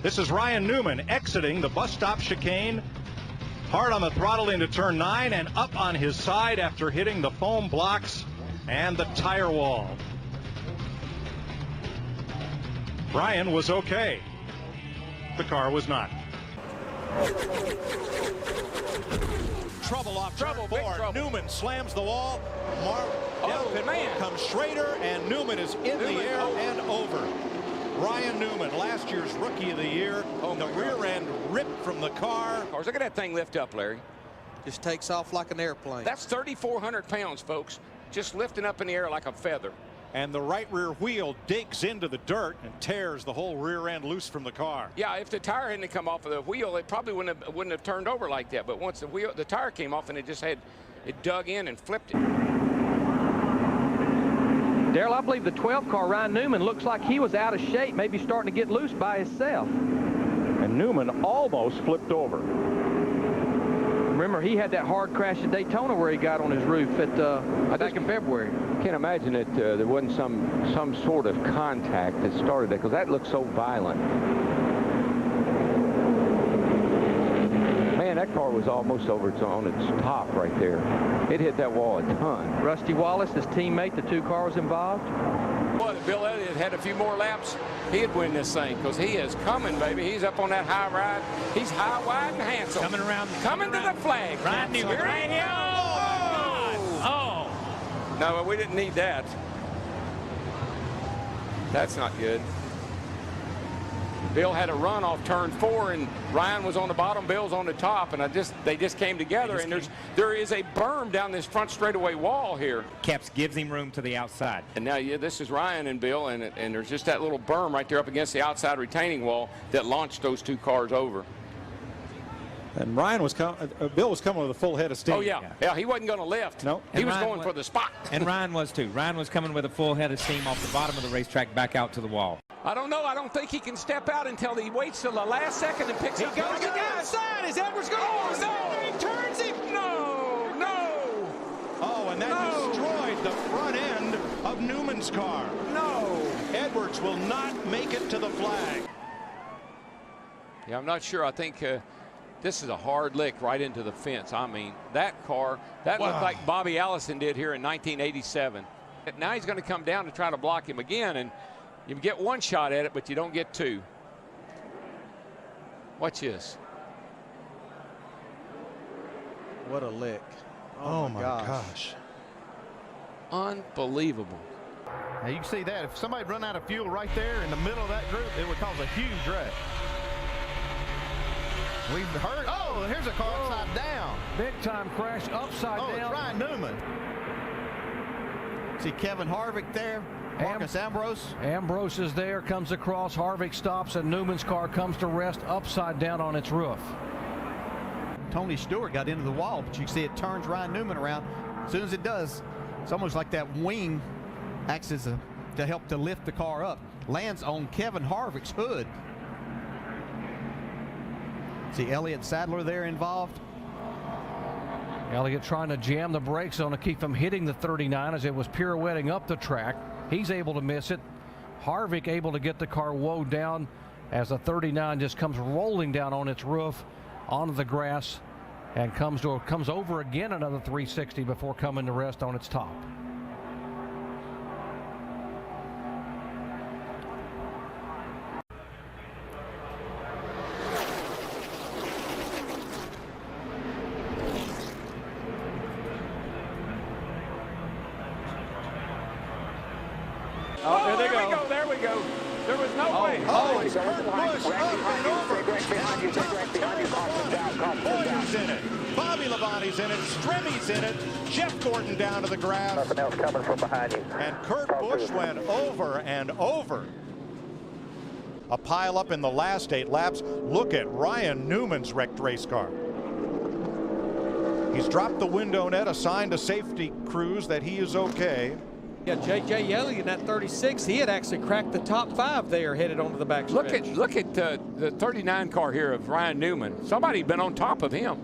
This is Ryan Newman exiting the bus stop chicane, hard on the throttle into turn 9 and up on his side after hitting the foam blocks and the tire wall. Ryan was okay. The car was not. Trouble off turn 4. Newman slams the wall. Man comes Schrader, and Newman is in the air and over. Ryan Newman, last year's Rookie of the Year. The rear end ripped from the car. Look at that thing lift up, Larry. Just takes off like an airplane. That's 3,400 pounds, folks. Just lifting up in the air like a feather. And the right rear wheel digs into the dirt and tears the whole rear end loose from the car. Yeah, if the tire hadn't come off of the wheel, it probably wouldn't have turned over like that. But once the tire came off, and it dug in and flipped it. Darrell, I believe the 12 car, Ryan Newman, looks like he was out of shape, maybe starting to get loose by himself. And Newman almost flipped over. Remember, he had that hard crash at Daytona where he got on his roof back in February. I can't imagine that there wasn't some sort of contact that started that, because that looked so violent. Man, that car was almost on its top right there. It hit that wall a ton. Rusty Wallace, his teammate, the 2 cars involved. Well, if Bill Elliott had a few more laps, he'd win this thing, because he is coming, baby. He's up on that high ride. He's high, wide, and handsome. Coming around. Coming to the flag. Ryan Newman. Oh! No, we didn't need that. That's not good. Bill had a run off turn 4, and Ryan was on the bottom, Bill's on the top, and they just came together. And there is a berm down this front straightaway wall here. Caps gives him room to the outside. And now, this is Ryan and Bill, and there's just that little berm right there up against the outside retaining wall that launched those 2 cars over. And Ryan was Bill was coming with a full head of steam. Oh, yeah, he wasn't going to lift. No. He was going for the spot. And Ryan was too. Ryan was coming with a full head of steam off the bottom of the racetrack back out to the wall. I don't know. I don't think he can step out until he waits till the last second and picks up. He goes to the outside. Is Edwards going? Oh, no. He turns him. No. Oh, and that destroyed the front end of Newman's car. No. Edwards will not make it to the flag. Yeah, I'm not sure. I think this is a hard lick right into the fence. I mean, that car, that looked like Bobby Allison did here in 1987. Now he's going to come down to try to block him again, and you get 1 shot at it, but you don't get 2. Watch this. What a lick. Oh my gosh. Unbelievable. Now you can see that. If somebody run out of fuel right there in the middle of that group, it would cause a huge wreck. We've heard. Oh, here's a car upside down. Big time crash upside down. Oh, it's Ryan Newman. See Kevin Harvick there. Marcus Ambrose. Ambrose is there, comes across. Harvick stops, and Newman's car comes to rest upside down on its roof. Tony Stewart got into the wall, but you can see it turns Ryan Newman around. As soon as it does, it's almost like that wing acts as to help to lift the car up. Lands on Kevin Harvick's hood. See Elliott Sadler there involved. Elliott trying to jam the brakes on to keep from hitting the 39 as it was pirouetting up the track. He's able to miss it. Harvick able to get the car woed down as the 39 just comes rolling down on its roof onto the grass and comes over again another 360 before coming to rest on its top. Oh, there we go. There was no way. Oh, it's Kurt Busch Boyer's in it. Bobby Labonte's in it. Stremmy's in it. Jeff Gordon down to the grass. Nothing else coming from behind you. And Kurt Busch went over and over. A pile up in the last 8 laps. Look at Ryan Newman's wrecked race car. He's dropped the window net, assigned a safety cruise that he is okay. Yeah, J.J. Yelly in that 36, he had actually cracked the top 5 there, headed onto the back stretch. Look at the 39 car here of Ryan Newman. Somebody been on top of him.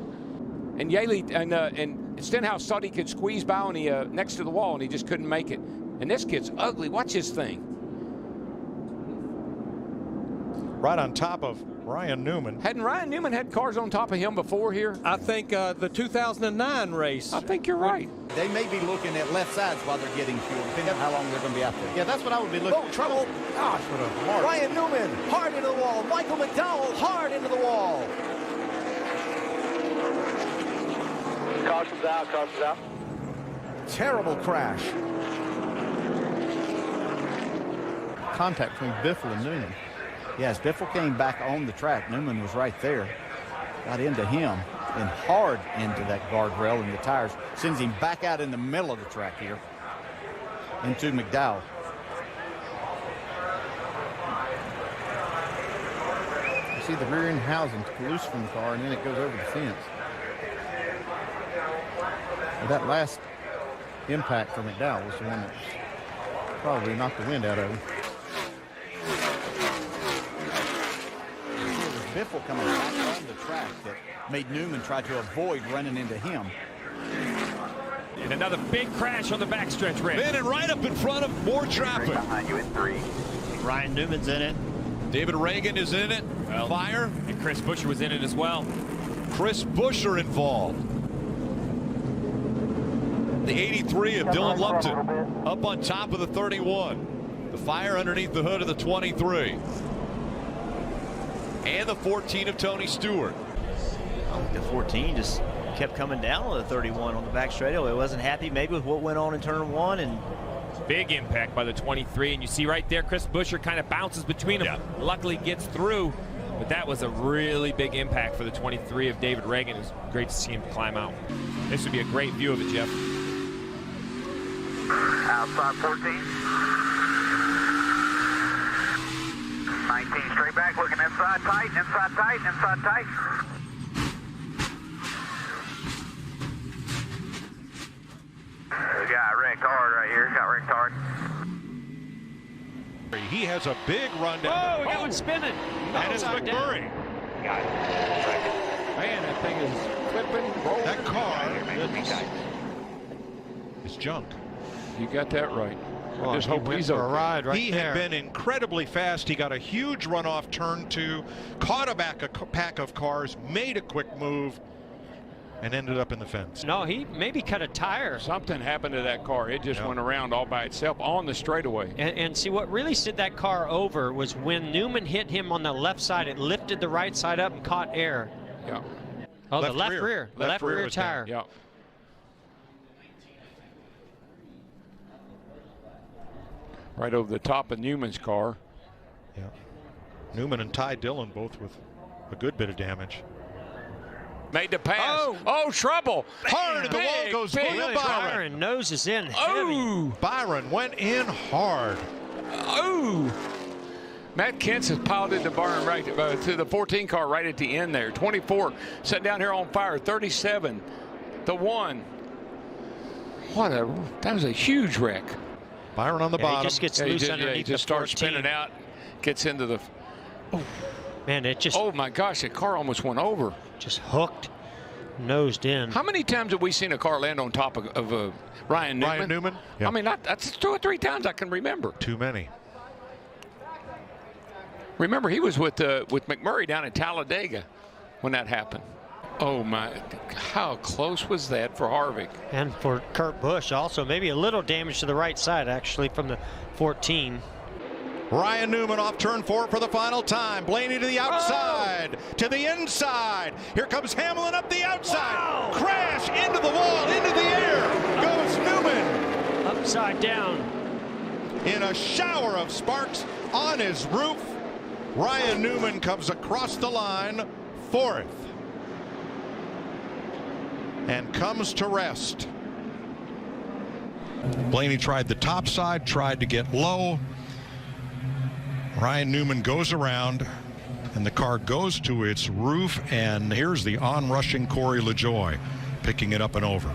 And Yaley and Stenhouse thought he could squeeze by on the next to the wall, and he just couldn't make it. And this kid's ugly. Watch this thing. right on top of Ryan Newman. Hadn't Ryan Newman had cars on top of him before here? I think the 2009 race. I think you're right. They may be looking at left sides while they're getting fuel, depending on how long they're going to be out there. Yeah, that's what I would be looking at. Oh, trouble. Gosh, what a hard. Ryan Newman hard into the wall. Michael McDowell hard into the wall. Caution's out, caution's out. Terrible crash. Contact between Biffle and Newman. Yes, Biffle came back on the track. Newman was right there. Got into him and hard into that guardrail, and the tires sends him back out in the middle of the track here into McDowell. You see the rear end housing loose from the car, and then it goes over the fence. Well, that last impact for McDowell was the one that probably knocked the wind out of him. Biffle coming back on the track that made Newman try to avoid running into him. And another big crash on the backstretch, Rick. In and right up in front of more traffic. Behind you in 3. Ryan Newman's in it. David Reagan is in it. Well, Fire. And Chris Buescher was in it as well. Chris Buescher involved. The 83 of Dylan Lupton up on top of the 31. The Fire underneath the hood of the 23. And the 14 of Tony Stewart. The 14 just kept coming down on the 31 on the back straightaway. Wasn't happy maybe with what went on in turn 1, and Big impact by the 23, and you see right there Chris Buescher kind of bounces between them. Yeah. Luckily gets through, but that was a really big impact for the 23 of David Reagan. It was great to see him climb out. This would be a great view of it, Jeff. Outside 14. 19 straight back, looking inside tight, inside tight, inside tight. We got wrecked hard right here, got wrecked hard. He has a big run down. Oh, we got one spinning. And it's McMurray. Got it. Man, that thing is flipping, rolling. That car is junk. You got that right. I just hope he's for a ride right He there. had been incredibly fast. He got a huge run off turn 2, caught a pack of cars, made a quick move, and ended up in the fence. No, he maybe cut a tire. Something happened to that car. It just went around all by itself on the straightaway. And see, what really sent that car over was when Newman hit him on the left side, it lifted the right side up and caught air. Yeah. Oh, the left rear. The left rear tire. Yeah. Right over the top of Newman's car. Yeah. Newman and Ty Dillon both with a good bit of damage. Made the pass. Oh, trouble. Hard to the wall goes William Byron. Byron noses in Oh. heavy. Byron went in hard. Oh. Matt Kent's has piled into Byron right to the 14 car right at the end there. 24 sitting down here on fire. 37. The 1. That was a huge wreck. Byron on the bottom. He just gets loose underneath he just the starts 14. spinning out, gets into the. Oh. Man, it just. Oh my gosh, the car almost went over. Just hooked, nosed in. How many times have we seen a car land on top of Ryan Newman? Ryan Newman? Yeah. I mean, that's 2 or 3 times I can remember. Too many. Remember, he was with McMurray down in Talladega when that happened. Oh my, how close was that for Harvick? And for Kurt Busch also, maybe a little damage to the right side actually from the 14. Ryan Newman off turn 4 for the final time. Blaney to the outside, to the inside. Here comes Hamlin up the outside. Wow. Crash into the wall, into the air goes Newman. Upside down. In a shower of sparks on his roof, Ryan Newman comes across the line, 4th. And comes to rest. Blaney tried the top side, tried to get low. Ryan Newman goes around, and the car goes to its roof, and here's the on-rushing Corey LaJoie picking it up and over.